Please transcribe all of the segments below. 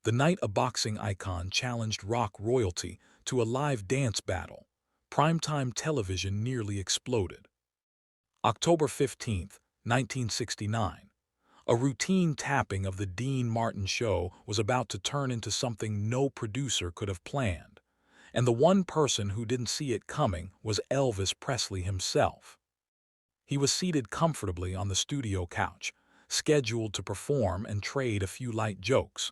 The night a boxing icon challenged rock royalty to a live dance battle, primetime television nearly exploded. October 15th, 1969. A routine tapping of the Dean Martin show was about to turn into something no producer could have planned, and the one person who didn't see it coming was Elvis Presley himself. He was seated comfortably on the studio couch, scheduled to perform and trade a few light jokes.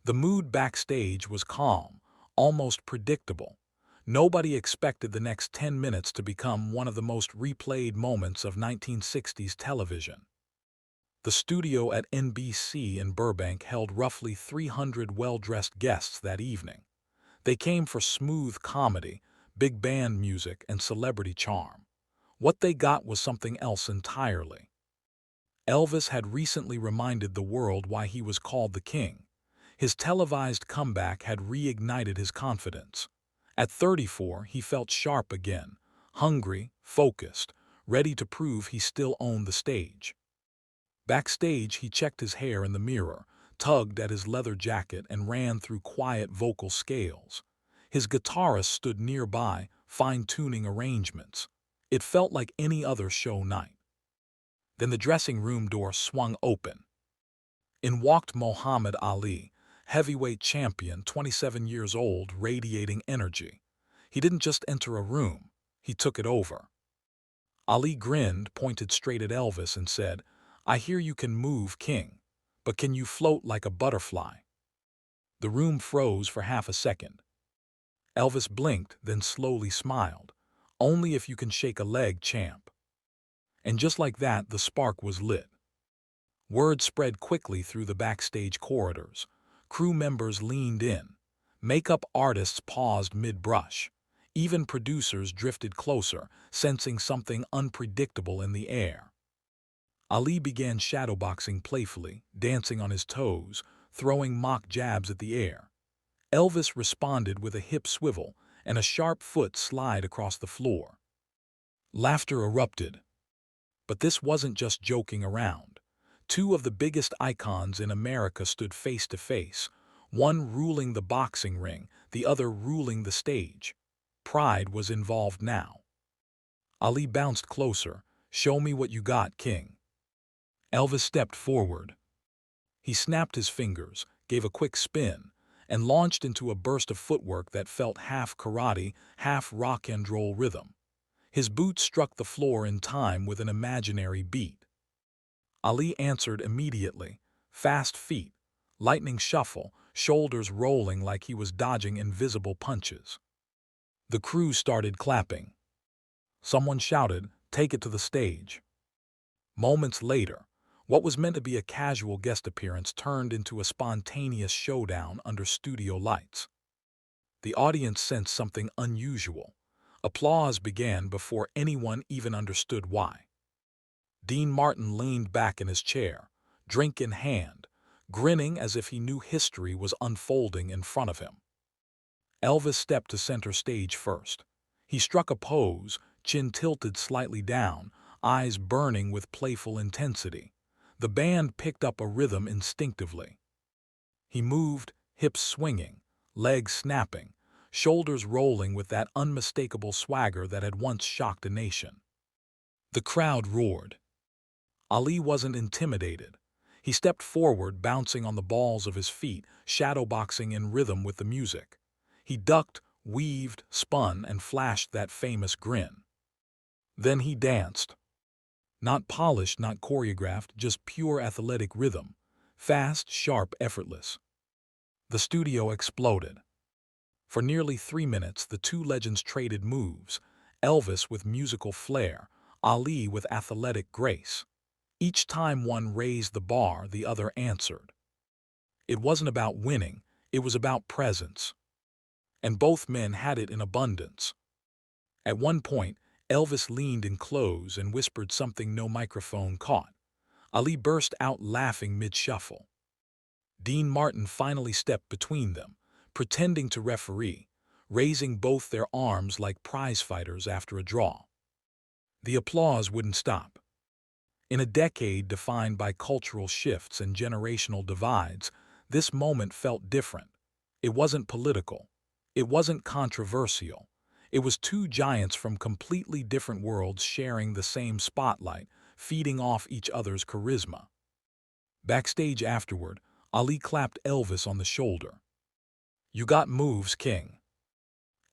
The mood backstage was calm, almost predictable. Nobody expected the next 10 minutes to become one of the most replayed moments of 1960s television. The studio at NBC in Burbank held roughly 300 well-dressed guests that evening. They came for smooth comedy, big band music, and celebrity charm. What they got was something else entirely. Elvis had recently reminded the world why he was called the king. His televised comeback had reignited his confidence. At 34, he felt sharp again, hungry, focused, ready to prove he still owned the stage. Backstage, he checked his hair in the mirror, tugged at his leather jacket, and ran through quiet vocal scales. His guitarist stood nearby, fine-tuning arrangements. It felt like any other show night. Then the dressing room door swung open. In walked Muhammad Ali, heavyweight champion, 27 years old, radiating energy. He didn't just enter a room, he took it over. Ali grinned, pointed straight at Elvis, and said, "I hear you can move, King, but can you float like a butterfly?" The room froze for half a second. Elvis blinked, then slowly smiled. "Only if you can shake a leg, champ." And just like that, the spark was lit. Word spread quickly through the backstage corridors. Crew members leaned in. Makeup artists paused mid-brush. Even producers drifted closer, sensing something unpredictable in the air. Ali began shadowboxing playfully, dancing on his toes, throwing mock jabs at the air. Elvis responded with a hip swivel and a sharp foot slide across the floor. Laughter erupted. But this wasn't just joking around. Two of the biggest icons in America stood face to face, one ruling the boxing ring, the other ruling the stage. Pride was involved now. Ali bounced closer. "Show me what you got, King." Elvis stepped forward. He snapped his fingers, gave a quick spin, and launched into a burst of footwork that felt half karate, half rock and roll rhythm. His boots struck the floor in time with an imaginary beat. Ali answered immediately. Fast feet, lightning shuffle, shoulders rolling like he was dodging invisible punches. The crew started clapping. Someone shouted, "Take it to the stage." Moments later, what was meant to be a casual guest appearance turned into a spontaneous showdown under studio lights. The audience sensed something unusual. Applause began before anyone even understood why. Dean Martin leaned back in his chair, drink in hand, grinning as if he knew history was unfolding in front of him. Elvis stepped to center stage first. He struck a pose, chin tilted slightly down, eyes burning with playful intensity. The band picked up a rhythm instinctively. He moved, hips swinging, legs snapping, shoulders rolling with that unmistakable swagger that had once shocked a nation. The crowd roared. Ali wasn't intimidated. He stepped forward, bouncing on the balls of his feet, shadowboxing in rhythm with the music. He ducked, weaved, spun, and flashed that famous grin. Then he danced. Not polished, not choreographed, just pure athletic rhythm. Fast, sharp, effortless. The studio exploded. For nearly 3 minutes, the two legends traded moves, Elvis with musical flair, Ali with athletic grace. Each time one raised the bar, the other answered. It wasn't about winning, it was about presence. And both men had it in abundance. At one point, Elvis leaned in close and whispered something no microphone caught. Ali burst out laughing mid-shuffle. Dean Martin finally stepped between them, pretending to referee, raising both their arms like prize-fighters after a draw. The applause wouldn't stop. In a decade defined by cultural shifts and generational divides, This moment felt different. It wasn't political. It wasn't controversial. It was two giants from completely different worlds sharing the same spotlight, feeding off each other's charisma. Backstage afterward, Ali clapped Elvis on the shoulder. "You got moves, King."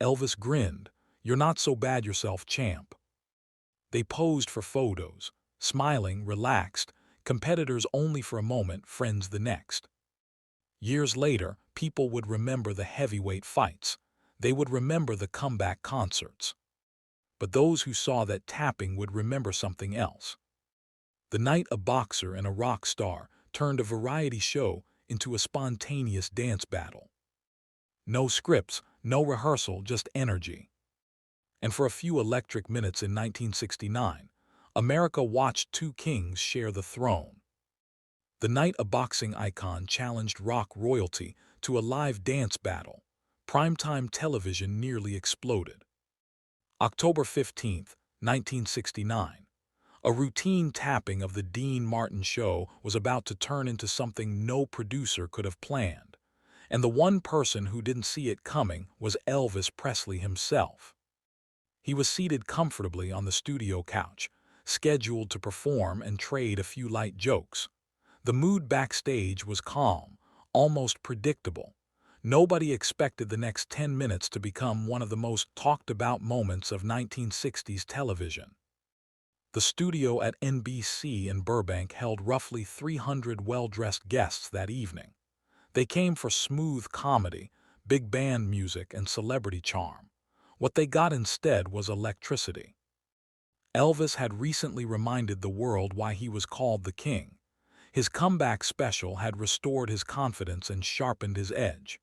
Elvis grinned. "You're not so bad yourself, champ." They posed for photos, smiling, relaxed, competitors only for a moment, friends the next. Years later, people would remember the heavyweight fights. They would remember the comeback concerts. But those who saw that tapping would remember something else. The night a boxer and a rock star turned a variety show into a spontaneous dance battle. No scripts, no rehearsal, just energy. And for a few electric minutes in 1969, America watched two kings share the throne. The night a boxing icon challenged rock royalty to a live dance battle, primetime television nearly exploded. October 15, 1969. A routine tapping of the Dean Martin show was about to turn into something no producer could have planned. And the one person who didn't see it coming was Elvis Presley himself. He was seated comfortably on the studio couch, scheduled to perform and trade a few light jokes. The mood backstage was calm, almost predictable. Nobody expected the next 10 minutes to become one of the most talked-about moments of 1960s television. The studio at NBC in Burbank held roughly 300 well-dressed guests that evening. They came for smooth comedy, big band music, and celebrity charm. What they got instead was electricity. Elvis had recently reminded the world why he was called the king. His comeback special had restored his confidence and sharpened his edge.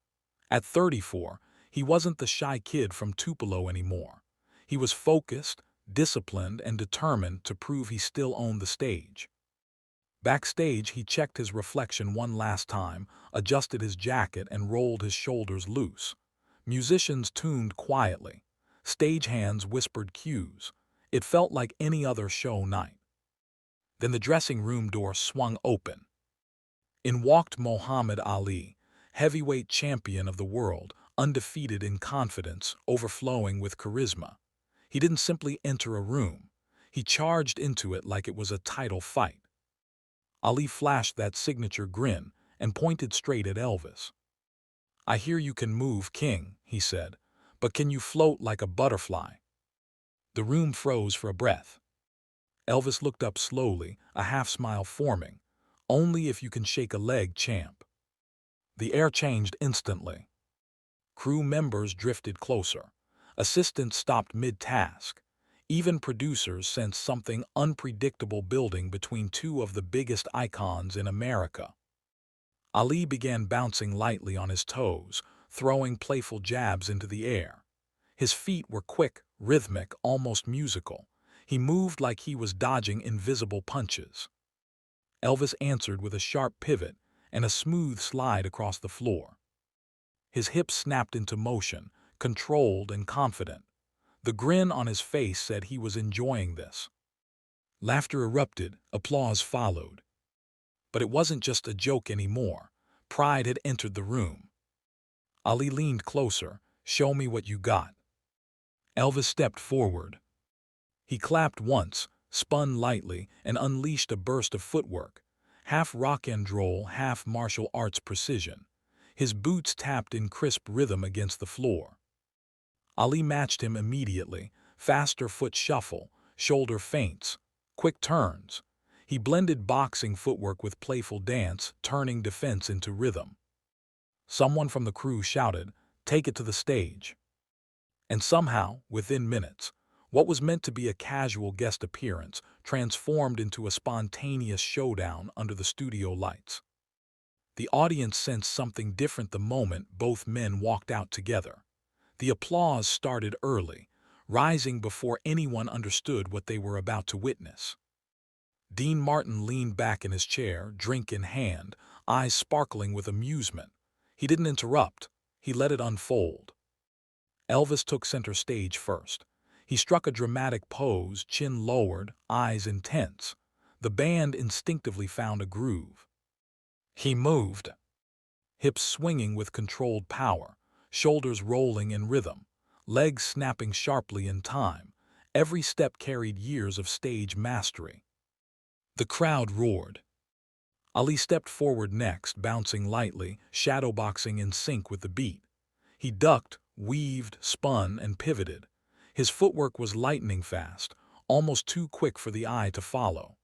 At 34, he wasn't the shy kid from Tupelo anymore. He was focused, disciplined, and determined to prove he still owned the stage. Backstage, he checked his reflection one last time, adjusted his jacket, and rolled his shoulders loose. Musicians tuned quietly. Stagehands whispered cues. It felt like any other show night. Then the dressing room door swung open. In walked Muhammad Ali, heavyweight champion of the world, undefeated in confidence, overflowing with charisma. He didn't simply enter a room. He charged into it like it was a title fight. Ali flashed that signature grin and pointed straight at Elvis. "I hear you can move, King," he said, "but can you float like a butterfly?" The room froze for a breath. Elvis looked up slowly, a half-smile forming. "Only if you can shake a leg, champ." The air changed instantly. Crew members drifted closer. Assistants stopped mid-task. Even producers sensed something unpredictable building between two of the biggest icons in America. Ali began bouncing lightly on his toes, throwing playful jabs into the air. His feet were quick, rhythmic, almost musical. He moved like he was dodging invisible punches. Elvis answered with a sharp pivot and a smooth slide across the floor. His hips snapped into motion, controlled and confident. The grin on his face said he was enjoying this. Laughter erupted, applause followed. But it wasn't just a joke anymore. Pride had entered the room. Ali leaned closer. "Show me what you got." Elvis stepped forward. He clapped once, spun lightly, and unleashed a burst of footwork, half rock and roll, half martial arts precision. His boots tapped in crisp rhythm against the floor. Ali matched him immediately, faster foot shuffle, shoulder feints, quick turns. He blended boxing footwork with playful dance, turning defense into rhythm. Someone from the crew shouted, "Take it to the stage." And somehow, within minutes, what was meant to be a casual guest appearance transformed into a spontaneous showdown under the studio lights. The audience sensed something different the moment both men walked out together. The applause started early, rising before anyone understood what they were about to witness. Dean Martin leaned back in his chair, drink in hand, eyes sparkling with amusement. He didn't interrupt. He let it unfold. Elvis took center stage first. He struck a dramatic pose, chin lowered, eyes intense. The band instinctively found a groove. He moved. hips swinging with controlled power, shoulders rolling in rhythm, legs snapping sharply in time. Every step carried years of stage mastery. The crowd roared. Ali stepped forward next, bouncing lightly, shadowboxing in sync with the beat. He ducked, weaved, spun, and pivoted. His footwork was lightning fast, almost too quick for the eye to follow.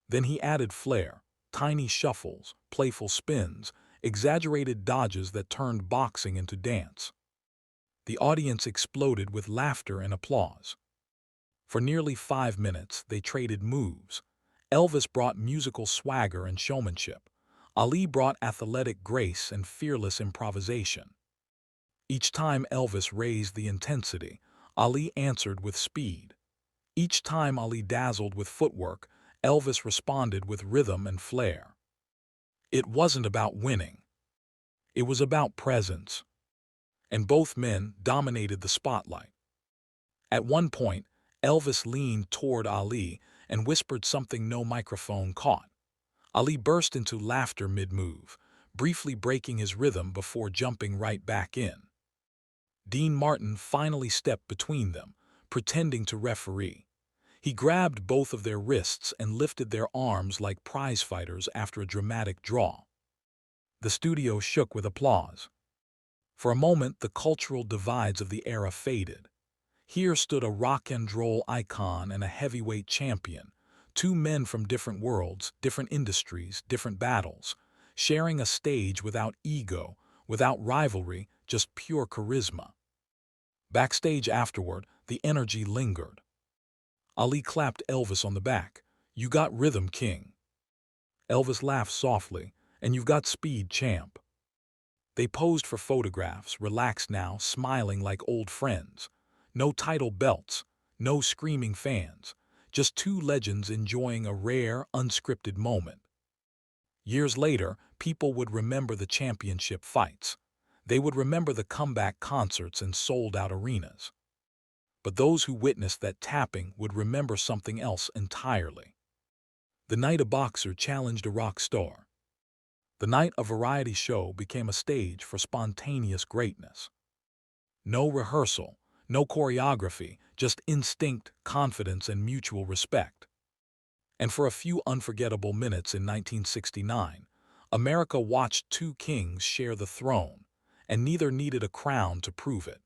Then he added flair, tiny shuffles, playful spins, exaggerated dodges that turned boxing into dance. The audience exploded with laughter and applause. For nearly 5 minutes, they traded moves. Elvis brought musical swagger and showmanship. Ali brought athletic grace and fearless improvisation. Each time Elvis raised the intensity, Ali answered with speed. Each time Ali dazzled with footwork, Elvis responded with rhythm and flair. It wasn't about winning. It was about presence. And both men dominated the spotlight. At one point, Elvis leaned toward Ali and whispered something no microphone caught. Ali burst into laughter mid-move, briefly breaking his rhythm before jumping right back in. Dean Martin finally stepped between them, pretending to referee. He grabbed both of their wrists and lifted their arms like prize-fighters after a dramatic draw. The studio shook with applause. For a moment, the cultural divides of the era faded. Here stood a rock and roll icon and a heavyweight champion, two men from different worlds, different industries, different battles, sharing a stage without ego, without rivalry, just pure charisma. Backstage afterward, the energy lingered. Ali clapped Elvis on the back. "You got rhythm, king." Elvis laughed softly, "And you've got speed, champ." They posed for photographs, relaxed now, smiling like old friends. No title belts, no screaming fans, just two legends enjoying a rare, unscripted moment. Years later, people would remember the championship fights. They would remember the comeback concerts and sold-out arenas. But those who witnessed that tapping would remember something else entirely. The night a boxer challenged a rock star. The night a variety show became a stage for spontaneous greatness. No rehearsal, no choreography, just instinct, confidence, and mutual respect. And for a few unforgettable minutes in 1969, America watched two kings share the throne, and neither needed a crown to prove it.